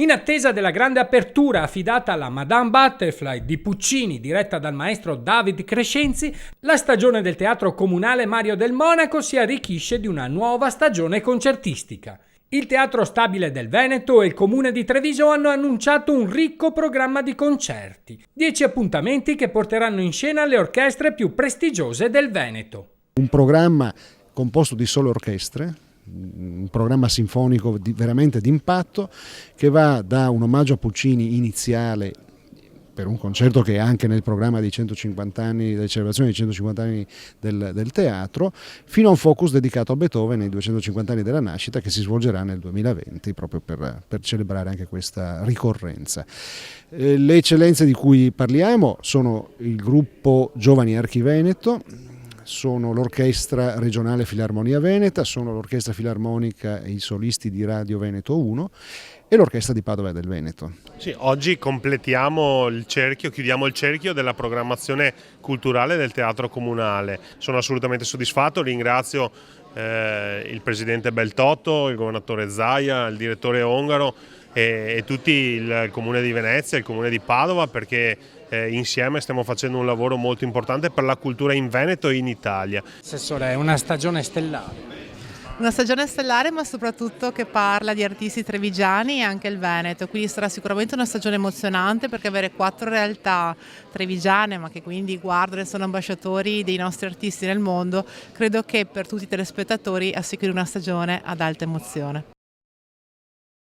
In attesa della grande apertura affidata alla Madame Butterfly di Puccini, diretta dal maestro David Crescenzi, la stagione del Teatro Comunale Mario del Monaco si arricchisce di una nuova stagione concertistica. Il Teatro Stabile del Veneto e il Comune di Treviso hanno annunciato un ricco programma di concerti, 10 appuntamenti che porteranno in scena le orchestre più prestigiose del Veneto. Un programma composto di sole orchestre, un programma sinfonico veramente d'impatto, che va da un omaggio a Puccini iniziale per un concerto che è anche nel programma dei 150 anni, delle celebrazioni dei 150 anni del teatro, fino a un focus dedicato a Beethoven nei 250 anni della nascita, che si svolgerà nel 2020 proprio per celebrare anche questa ricorrenza. Le eccellenze di cui parliamo sono il gruppo Giovani Archi Veneto, sono l'Orchestra Regionale Filarmonia Veneta, sono l'Orchestra Filarmonica e i solisti di Radio Veneto 1 e l'Orchestra di Padova del Veneto. Sì, oggi completiamo il cerchio, chiudiamo il cerchio della programmazione culturale del Teatro Comunale. Sono assolutamente soddisfatto, ringrazio il Presidente Beltotto, il Governatore Zaia, il Direttore Ongaro e tutti il Comune di Venezia e il Comune di Padova, perché insieme stiamo facendo un lavoro molto importante per la cultura in Veneto e in Italia. Assessore, è una stagione stellare. Una stagione stellare, ma soprattutto che parla di artisti trevigiani e anche il Veneto, quindi sarà sicuramente una stagione emozionante, perché avere 4 realtà trevigiane, ma che quindi guardano e sono ambasciatori dei nostri artisti nel mondo, credo che per tutti i telespettatori assicuri una stagione ad alta emozione.